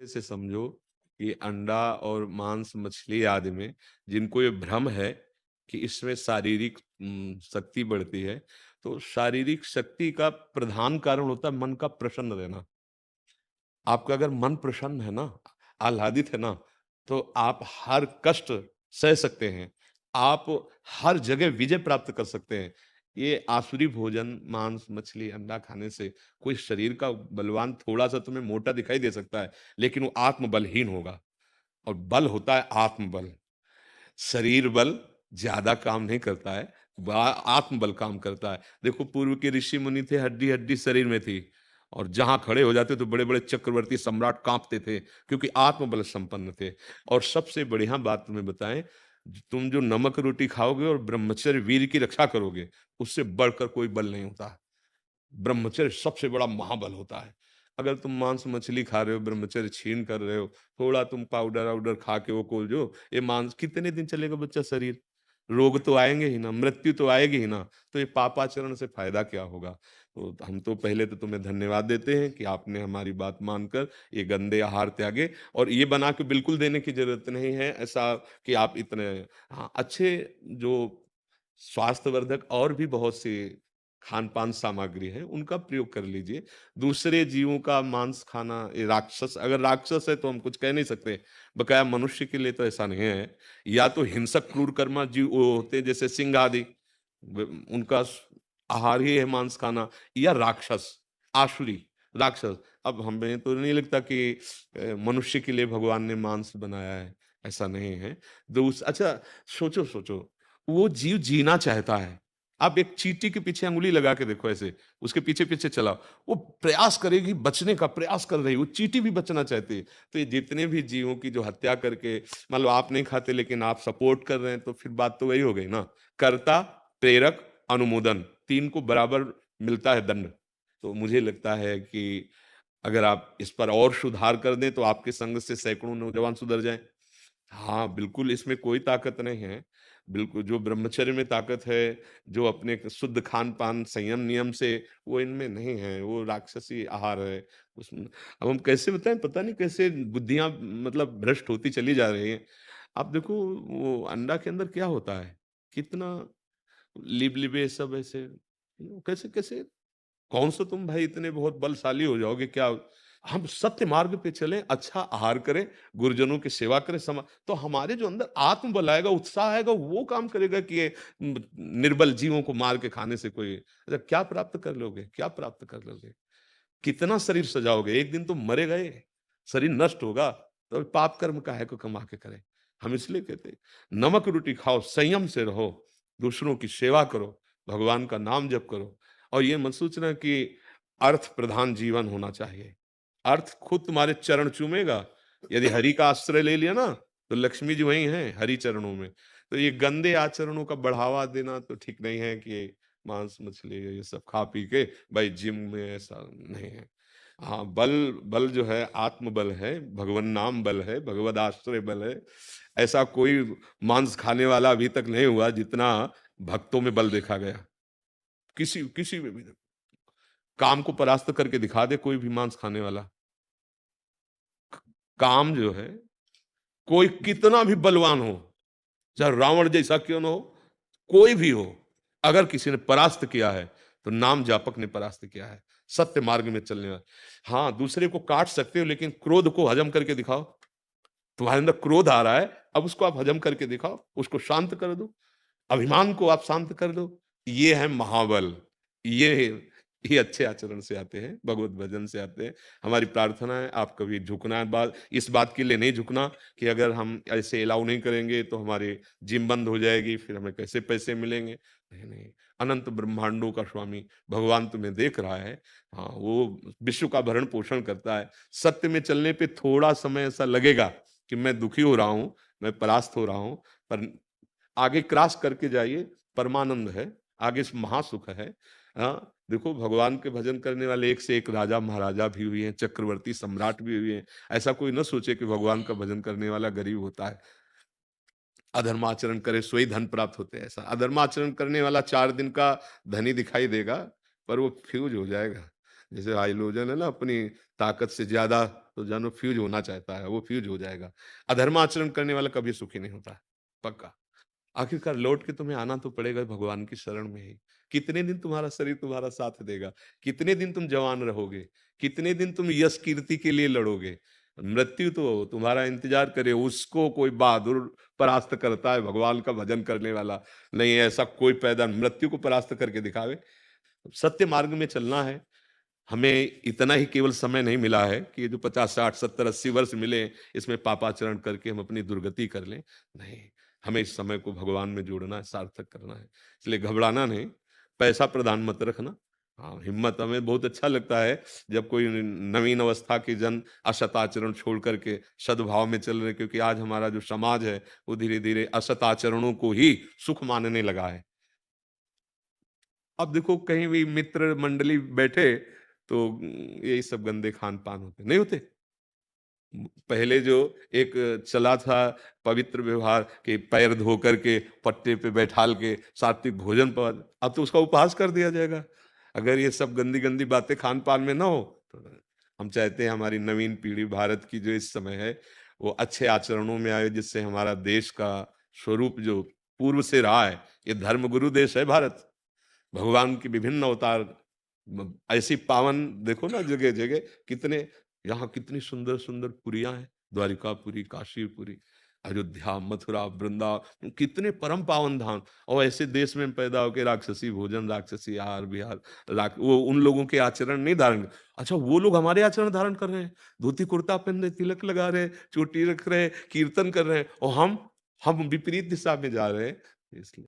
से समझो कि अंडा और मांस मछली आदि में जिनको ये भ्रम है कि इसमें शारीरिक शक्ति बढ़ती है, तो शारीरिक शक्ति का प्रधान कारण होता है मन का प्रसन्न रहना। आपका अगर मन प्रसन्न है ना, आह्लादित है ना, तो आप हर कष्ट सह सकते हैं। आप हर जगह विजय प्राप्त कर सकते हैं। ये आसुरी भोजन, मांस, मछली, अंडा खाने से कोई शरीर का बलवान थोड़ा-सा तुम्हें मोटा दिखाई दे सकता है, लेकिन वो आत्मबलहीन होगा और बल होता है आत्मबल। शरीर बल ज़्यादा काम नहीं करता है, बा आत्मबल काम करता है। देखो पूर्व के ऋषि-मुनि थे, हड्डी-हड्डी शरीर में थी और जहाँ खड़े हो जाते तो बड़े-बड़े चक्रवर्ती सम्राट काँपते थे, क्योंकि आत्मबल संपन्न थे। और सबसे बढ़िया बात तुम्हें बताएँ, तुम जो नमक रोटी खाओगे और ब्रह्मचर्य वीर्य की रक्षा करोगे, उससे बढ़कर कोई बल नहीं होता। ब्रह्मचर्य सबसे बड़ा महाबल होता है। अगर तुम मांस मछली खा रहे हो, ब्रह्मचर्य छीन कर रहे हो, थोड़ा तुम पाउडर-वाउडर खा के वो कोल ये मांस कितने दिन चलेगा बच्चा शरीर? रोग तो आएँगे ही ना, मृत्यु तो आएगी ही ना, तो ये पापाचरण से फ़ायदा क्या होगा? तो हम तो पहले तो तुम्हें धन्यवाद देते हैं कि आपने हमारी बात मानकर ये गंदे आहार त्यागे और ये बना के बिल्कुल देने की ज़रूरत नहीं है, ऐसा कि आप इतने हाँ, अच्छे जो स्वास्थ्यवर्धक और भी बहुत सी खान-पान सामग्री है, उनका प्रयोग कर लीजिए। दूसरे जीवों का मांस खाना ये राक्षस अगर राक्षस है तो हम कुछ कह नहीं सकते। बकाया मनुष्य के लिए तो ऐसा नहीं है। या तो हिंसक क्रूर कर्मा जीव वो होते हैं जैसे सिंह आदि, ब उनका आहार ही है मांस खाना या राक्षस, आसुरी, राक्षस। अब हमें तो नहीं लगता कि मनुष्य के लिए भगवान ने मांस बनाया है, ऐसा नहीं है। अच्छा सोचो, वो जीव जीना चाहता है। आप एक चींटी के पीछे अंगुली लगा के देखो ऐसे, उसके पीछे-पीछे चलाओ, वो प्रयास करेगी, बचने का प्रयास कर रही है, वो चींटी भी बचना चाहती है। तो ये जितने भी जीवों की जो हत्या करके मान लो आप नहीं खाते लेकिन आप सपोर्ट कर रहे हैं, तो फिर बात तो वही हो गई ना। कर्ता, प्रेरक, अनुमोदन 3 को बराबर मिलता है दंड। तो मुझे लगता है कि अगर आप इस पर और सुधार कर दें, तो आपके संग से सैकड़ों नौजवान सुधर जाएँ। हाँ, बिल्कुल इसमें कोई ताकत नहीं है। बिल्कुल जो ब्रह्मचर्य में ताकत है, जो अपने क शुद्ध खान-पान, संयम नियम से वो इनमें नहीं है, वो राक्षसी आहार है। उसमें अब हम कैसे बताएँ, पता नहीं कैसे बुद्धियाँ मतलब भ्रष्ट होती चली जा रही हैं। आप देखो वो अंडा के अंदर क्या होता है? कितना लिबलिबे सब ऐसे कैसे-कैसे कौन-सा तुम भाई इतने बहुत बलशाली हो जाओगे क्या? हम सत्य मार्ग पे चलें, अच्छा आहार करें, गुरुजनों की सेवा करें, तो हमारे जो अंदर आत्मबल आएगा, उत्साह आएगा, वो काम करेगा कि ये निर्बल जीवों को मार के खाने से कोई अच्छा क्या प्राप्त कर लोगे? क्या प्राप्त कर लोगे? कितना शरीर सजाओगे? एक दिन तो मरेगा ये, शरीर नष्ट होगा, तो पाप कर्म काहे को कमा के करें? हम इसलिए कहते हैं, नमक रोटी खाओ, संयम से रहो, दूसरों की सेवा करो, भगवान का नाम जप करो और ये मत सोचना कि अर्थ प्रधान जीवन होना चाहिए। अर्थ खुद तुम्हारे चरण चूमेगा। यदि हरि का आश्रय ले लिया ना, तो लक्ष्मी जी वहीं हैं, हरि चरणों में। तो ये गंदे आचरणों का बढ़ावा देना तो ठीक नहीं है कि मांस, मछली ये सब खा पी के भाई जिम में ऐसा नहीं है। हाँ, बल बल जो है आत्मबल है, भगवन नाम बल है, भगवद आश्रय बल है। ऐसा कोई मांस खाने वाला अभी तक नहीं हुआ जितना भक्तों में बल देखा गया। किसी किसी में भी देखो। काम को परास्त करके दिखा दे कोई भी मांस खाने वाला। काम जो है, कोई कितना भी बलवान हो, चाहे रावण जैसा क्यों ना हो, कोई भी हो, अगर किसी ने परास्त किया है, तो नाम जापक ने परास्त किया है, सत्य मार्ग में चलने वाला। हाँ, दूसरे को काट सकते हो लेकिन क्रोध को हजम करके दिखाओ। तुम्हारे अंदर क्रोध आ रहा है, अब उसको आप हजम करके दिखाओ, उसको शांत कर दो। अभिमान को आप शांत कर दो। ये है महाबल। ये ये अच्छे आचरण से आते हैं, भगवत भजन से आते हैं। हमारी प्रार्थना है आप कभी झुकना बात इस बात के लिए नहीं झुकना कि अगर हम ऐसे अलाउ नहीं करेंगे तो हमारी जिम बंद हो जाएगी, फिर हमें कैसे पैसे मिलेंगे? नहीं, नहीं। अनंत ब्रह्मांडों का स्वामी भगवान तुम्हें देख रहा है। हाँ, वो विश्व का भरण-पोषण करता है। सत्य में चलने पे थोड़ा समय ऐसा लगेगा कि मैं दुखी हो रहा हूँ, मैं परास्त हो रहा हूँ, पर आगे क्रॉस करके जाइए, परमानंद है, आगे महासुख है। हाँ, देखो भगवान के भजन करने वाले एक से एक राजा महाराजा भी हुए हैं, चक्रवर्ती सम्राट भी हुए हैं। ऐसा कोई ना सोचे कि भगवान का भजन करने वाला गरीब होता है। अधर्माचरण करे सोई धन प्राप्त होते हैं ऐसा। अधर्माचरण करने वाला 4 दिन का धनी दिखाई देगा, पर वो फ्यूज हो जाएगा। जैसे हाइड्रोजन है ना, अपनी ताकत से ज़्यादा तो जानो फ्यूज़ होना चाहता है, वो फ्यूज़ हो जाएगा। अधर्माचरण करने वाला कभी सुखी नहीं होता है, पक्का। आखिरकार लौट के तुम्हें आना तो पड़ेगा भगवान की शरण में ही। कितने दिन तुम्हारा शरीर तुम्हारा साथ देगा? कितने दिन तुम जवान रहोगे? कितने दिन तुम यश कीर्ति के लिए लड़ोगे? मृत्यु तो तुम्हारा इंतजार करे, उसको कोई बहादुर परास्त करता है, भगवान का भजन करने वाला। नहीं, ऐसा कोई पैदा मृत्यु को परास्त करके दिखावे। सत्य मार्ग में चलना है। हमें इतना ही केवल समय नहीं मिला है कि ये जो 50, 60, 70, 80 वर्ष मिले, इसमें पापाचरण करके हम अपनी दुर्गति कर लें। नहीं, हमें इस समय को भगवान में जोड़ना है, सार्थक करना है। इसलिए घबराना नहीं, पैसा प्रधान मत रखना। हाँ, हिम्मत हमें बहुत अच्छा लगता है जब कोई नवीन अवस्था के जन असदाचरण छोड़ करके सद्भाव में चल रहे, क्योंकि आज हमारा जो समाज है, वो धीरे-धीरे असदाचरणों को ही सुख मानने लगा है। अब देखो कहीं भी मित्र मंडली बैठे तो यही सब गंदे खान-पान होते, नहीं होते? पहले जो एक चला था पवित्र व्यवहार कि पैर धो करके पट्टे पे बैठाल के सात्विक भोजन पर, अब तो उसका उपहास कर दिया जाएगा। अगर ये सब गंदी-गंदी बातें खान-पान में ना हो, तो हम चाहते हैं हमारी नवीन पीढ़ी भारत की जो इस समय है, वो अच्छे आचरणों में आए, जिससे हमारा देश का स्वरूप जो पूर्व से रहा है, ये धर्मगुरु देश है भारत। भगवान की विभिन्न अवतार ऐसी पावन देखो ना जगह-जगह कितने यहाँ कितनी सुंदर-सुंदर पुरियाँ हैं, द्वारिकापुरी, काशीपुरी, अयोध्या, मथुरा, वृंदावन, कितने परम पावन धाम। और ऐसे देश में पैदा होके राक्षसी भोजन, राक्षसी आहार विहार, वो उन लोगों के आचरण नहीं धारण। अच्छा, वो लोग हमारे आचरण धारण कर रहे हैं, धोती कुर्ता पहन रहे, तिलक लगा रहे हैं, चोटी रख रहे हैं, कीर्तन कर रहे हैं, और हम विपरीत दिशा में जा रहे हैं। इसलिए